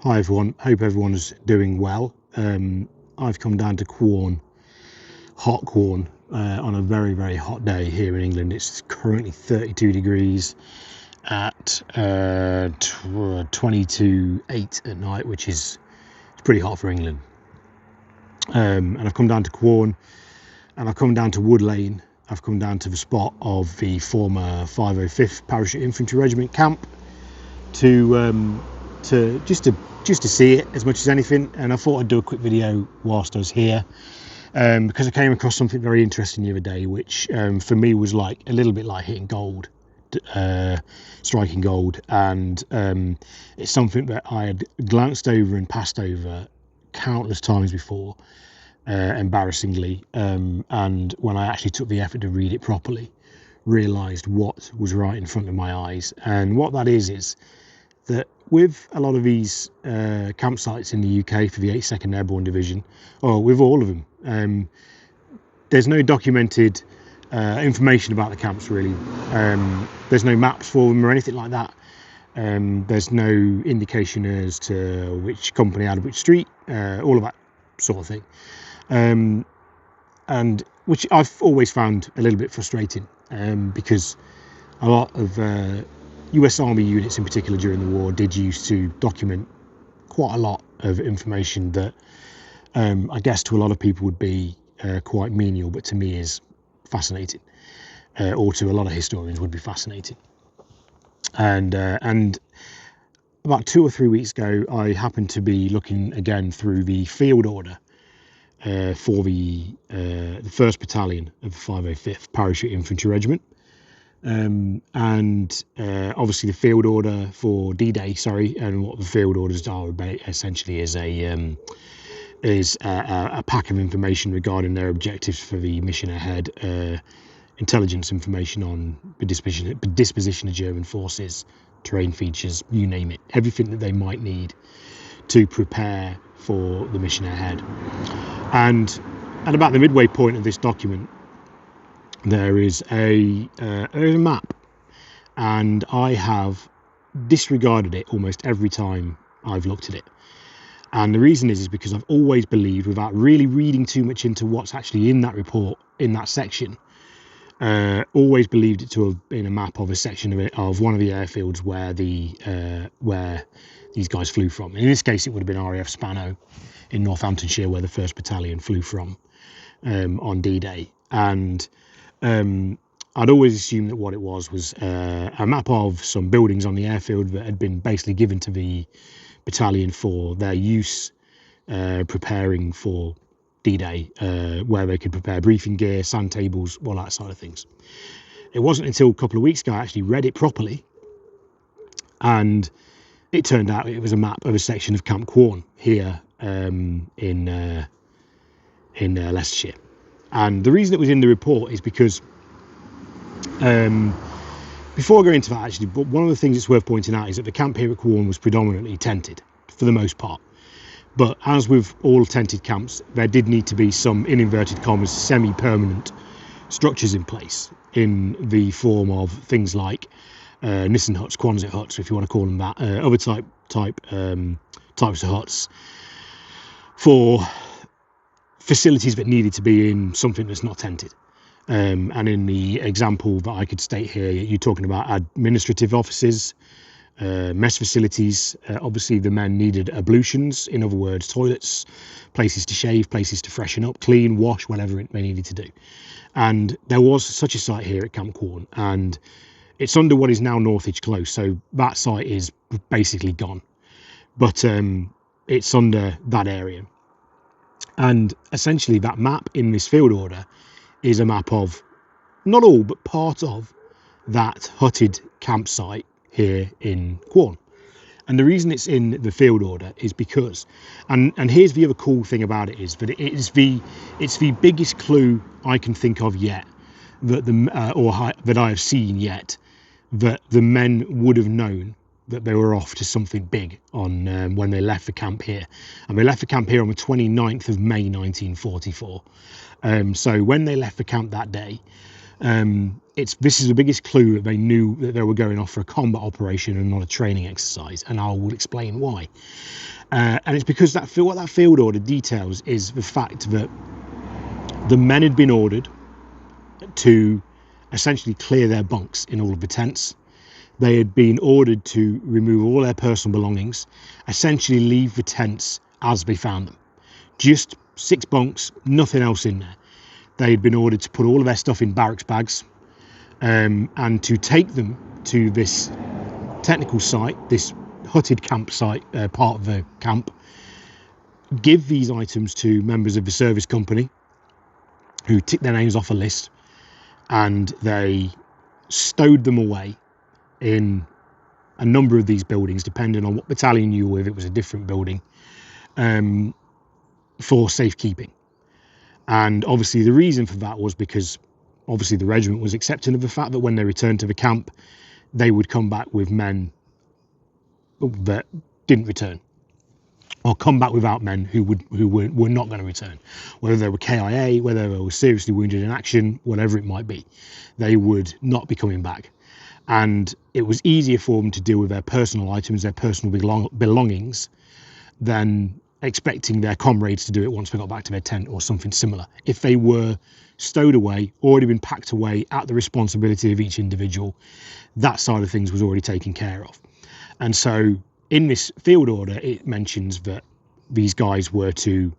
Hi everyone, hope everyone's doing well. I've come down to Quorn, hot Quorn, on a very hot day here in England. It's currently 32 degrees at 22.8 at night, which is pretty hot for England. And I've come down to Quorn, and I've come down to Wood Lane. I've come down to the spot of the former 505th Parachute Infantry Regiment camp to just to see it as much as anything. And I thought I'd do a quick video whilst I was here, because I came across something very interesting the other day, which for me was like a little bit like hitting gold, striking gold. And it's something that I had glanced over and passed over countless times before, embarrassingly, and when I actually took the effort to read it properly, realised what was right in front of my eyes. And what that is that with a lot of these campsites in the UK for the 82nd Airborne Division, or with all of them, there's no documented information about the camps really. There's no maps for them or anything like that. There's no indication as to which company out of which street, all of that sort of thing, and which I've always found a little bit frustrating, because a lot of US Army units in particular during the war did use to document quite a lot of information that I guess to a lot of people would be quite menial, but to me is fascinating, or to a lot of historians would be fascinating. And about 2 or 3 weeks ago, I happened to be looking again through the field order for the 1st Battalion of the 505th Parachute Infantry Regiment. And obviously the field order for D-Day, and what the field orders are essentially is a pack of information regarding their objectives for the mission ahead, intelligence information on the disposition of German forces, terrain features, you name it, everything that they might need to prepare for the mission ahead. And at about the midway point of this document, there is a map, and I have disregarded it almost every time I've looked at it. And the reason is because I've always believed, without really reading too much into what's actually in that report, in that section, always believed it to have been a map of a section of one of the airfields where these guys flew from. In this case, it would have been RAF Spano in Northamptonshire, where the 1st Battalion flew from on D-Day. And I'd always assumed that what it was a map of some buildings on the airfield that had been basically given to the battalion for their use, preparing for D-Day, where they could prepare briefing gear, sand tables, all that side of things. It wasn't until a couple of weeks ago I actually read it properly, and it turned out it was a map of a section of Camp Quorn here in Leicestershire. And the reason it was in the report is because, before I go into that actually, but one of the things that's worth pointing out is that the camp here at Quorn was predominantly tented for the most part. But as with all tented camps, there did need to be some, in inverted commas, semi-permanent structures in place, in the form of things like Nissen huts, Quonset huts, if you want to call them that, other types of huts for facilities that needed to be in something that's not tented. And in the example that I could state here, you're talking about administrative offices, mess facilities. Obviously the men needed ablutions, in other words toilets, places to shave, places to freshen up, clean, wash, whatever they needed to do. And there was such a site here at Camp Quorn, and it's under what is now Northwich Close, so that site is basically gone, but it's under that area. And essentially that map in this field order is a map of, not all, but part of that hutted campsite here in Quorn. And the reason it's in the field order is because, and here's the other cool thing about it, is that it's the biggest clue I can think of yet, that that I have seen yet, that the men would have known that they were off to something big on when they left the camp here. And they left the camp here on the 29th of May 1944. So when they left the camp that day, This is the biggest clue that they knew that they were going off for a combat operation and not a training exercise, and I will explain why. And it's because what that field order details is the fact that the men had been ordered to essentially clear their bunks in all of the tents. They had been ordered to remove all their personal belongings, essentially leave the tents as they found them. Just 6 bunks, nothing else in there. They had been ordered to put all of their stuff in barracks bags, and to take them to this technical site, this hutted campsite, part of the camp, give these items to members of the service company who tick their names off a list, and they stowed them away in a number of these buildings, depending on what battalion you were with. It was a different building, for safekeeping. And obviously the reason for that was because obviously the regiment was accepting of the fact that when they returned to the camp, they would come back with men that didn't return, or come back without men who were not going to return, whether they were KIA, whether they were seriously wounded in action, whatever it might be, they would not be coming back. And it was easier for them to deal with their personal items, their personal belongings, than expecting their comrades to do it once they got back to their tent or something similar. If they were stowed away, already been packed away at the responsibility of each individual, that side of things was already taken care of. And so in this field order, it mentions that these guys were to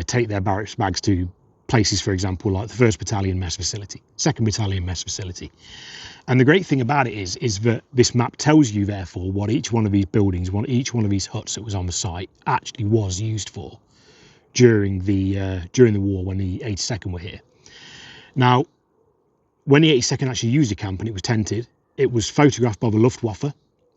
take their barracks bags to places, for example, like the 1st Battalion mess facility, 2nd Battalion mess facility. And the great thing about it is that this map tells you, therefore, what each one of these buildings, each one of these huts that was on the site actually was used for during the war when the 82nd were here. Now, when the 82nd actually used the camp and it was tented, it was photographed by the Luftwaffe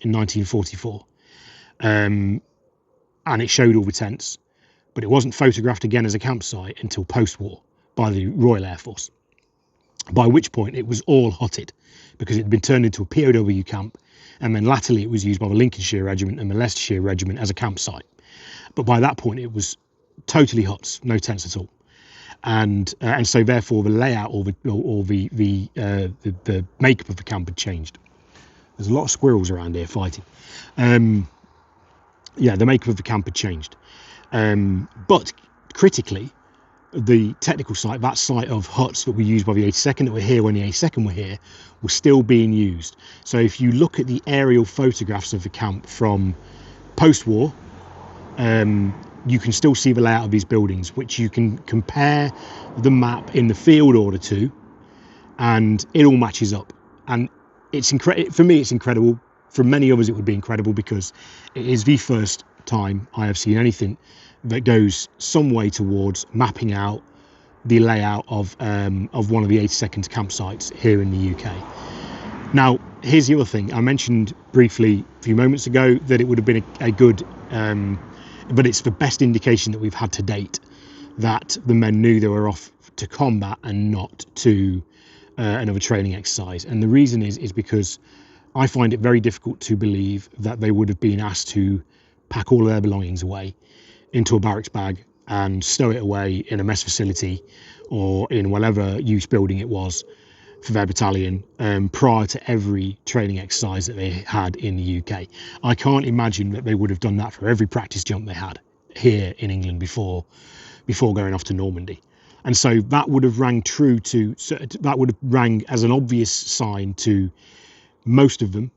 in 1944, and it showed all the tents, but it wasn't photographed again as a campsite until post-war by the Royal Air Force, by which point it was all hutted, because it had been turned into a POW camp, and then latterly it was used by the Lincolnshire Regiment and the Leicestershire Regiment as a campsite. But by that point it was totally huts, no tents at all. And so therefore the layout or the makeup of the camp had changed. There's a lot of squirrels around here fighting. Yeah, the makeup of the camp had changed. But critically, the technical site, that site of huts that were used by the 82nd, that were here when the 82nd were here, was still being used. So if you look at the aerial photographs of the camp from post-war, you can still see the layout of these buildings, which you can compare the map in the field order to, and it all matches up. And it's incredible. For me, it's incredible. For many others, it would be incredible, because it is the first time I have seen anything that goes some way towards mapping out the layout of one of the 82nd campsites here in the UK. Now, here's the other thing. I mentioned briefly a few moments ago that it would have been a good, but it's the best indication that we've had to date that the men knew they were off to combat and not to another training exercise. And the reason is because I find it very difficult to believe that they would have been asked to pack all of their belongings away into a barracks bag and stow it away in a mess facility or in whatever use building it was for their battalion prior to every training exercise that they had in the UK. I can't imagine that they would have done that for every practice jump they had here in England before going off to Normandy. And so that would have rang true to, that would have rang as an obvious sign to most of them,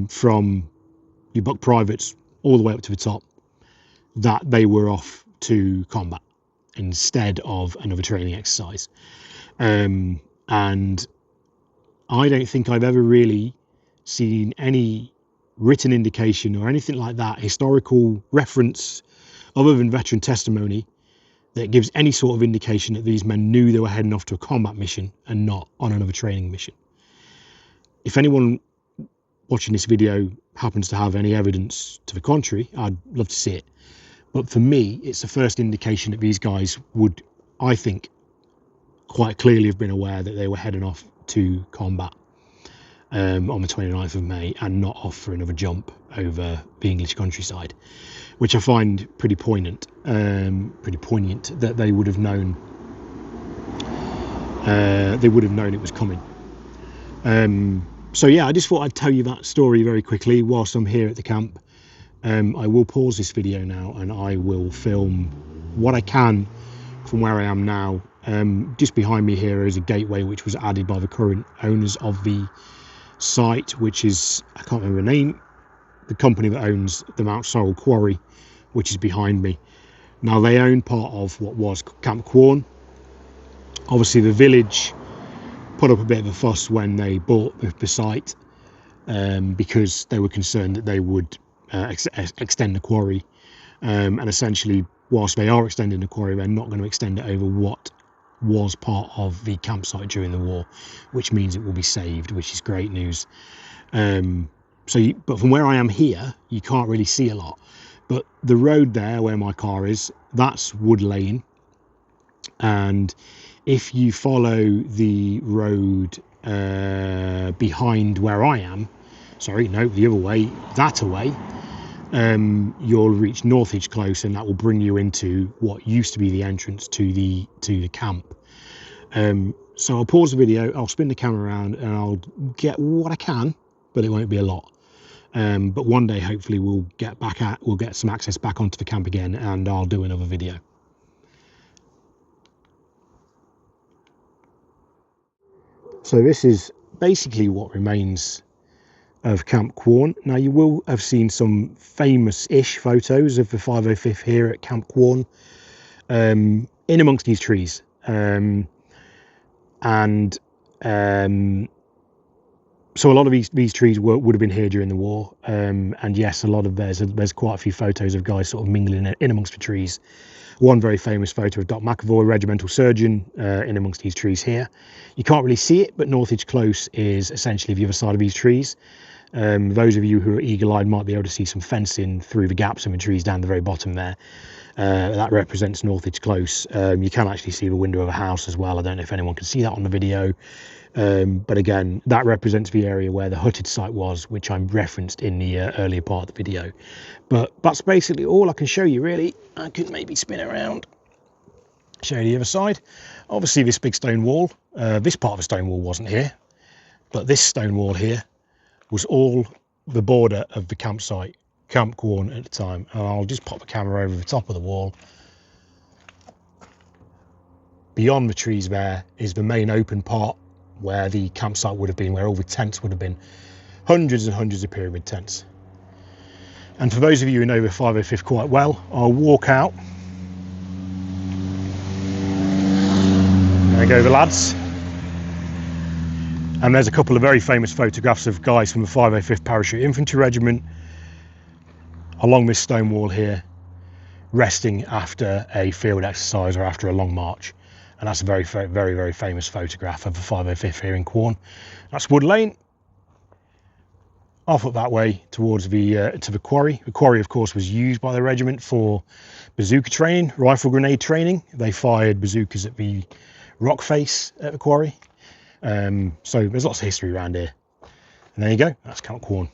from your buck privates all the way up to the top, that they were off to combat instead of another training exercise. And I don't think I've ever really seen any written indication or anything like that, historical reference other than veteran testimony, that gives any sort of indication that these men knew they were heading off to a combat mission and not on another training mission. If anyone watching this video happens to have any evidence to the contrary, I'd love to see it. But for me, it's the first indication that these guys would, I think, quite clearly have been aware that they were heading off to combat on the 29th of May and not off for another jump over the English countryside, which I find pretty poignant that they would have known they would have known it was coming. So yeah, I just thought I'd tell you that story very quickly whilst I'm here at the camp. I will pause this video now and I will film what I can from where I am now. Just behind me here is a gateway which was added by the current owners of the site, which is, I can't remember the name, the company that owns the Mount Sorrel quarry, which is behind me. Now they own part of what was Camp Quorn. Obviously the village put up a bit of a fuss when they bought the site, because they were concerned that they would extend the quarry, and essentially whilst they are extending the quarry, they're not going to extend it over what was part of the campsite during the war, which means it will be saved, which is great news. But from where I am here, you can't really see a lot, but the road there where my car is, that's Wood Lane, and if you follow the road behind where I am, sorry, no, the other way, that away, you'll reach Northage Close, and that will bring you into what used to be the entrance to the camp. So I'll pause the video, I'll spin the camera around, and I'll get what I can, but it won't be a lot. But one day, hopefully, we'll get some access back onto the camp again, and I'll do another video. So this is basically what remains of Camp Quorn. Now you will have seen some famous-ish photos of the 505th here at Camp Quorn, in amongst these trees, so a lot of these trees would have been here during the war, and yes, a lot of there's quite a few photos of guys sort of mingling in amongst the trees. One very famous photo of Doc McAvoy, regimental surgeon, in amongst these trees here. You can't really see it, but Northage Close is essentially the other side of these trees. Those of you who are eagle-eyed might be able to see some fencing through the gaps in the trees down the very bottom there. That represents Northage Close. You can actually see the window of a house as well. I don't know if anyone can see that on the video. But again, that represents the area where the hutted site was, which I referenced in the earlier part of the video. But that's basically all I can show you, really. I could maybe spin around, show you the other side. Obviously this big stone wall, this part of the stone wall wasn't here, but this stone wall here was all the border of the campsite, Camp Quorn at the time. And I'll just pop the camera over the top of the wall. Beyond the trees there is the main open part where the campsite would have been, where all the tents would have been. Hundreds and hundreds of pyramid tents. And for those of you who know the 505th quite well, I'll walk out. There go the lads. And there's a couple of very famous photographs of guys from the 505th Parachute Infantry Regiment along this stone wall here, resting after a field exercise or after a long march. And that's a very, very, very famous photograph of the 505th here in Quorn. That's Wood Lane. Off up that way towards to the quarry. The quarry, of course, was used by the regiment for bazooka training, rifle grenade training. They fired bazookas at the rock face at the quarry. So there's lots of history around here. And there you go. That's Camp Quorn.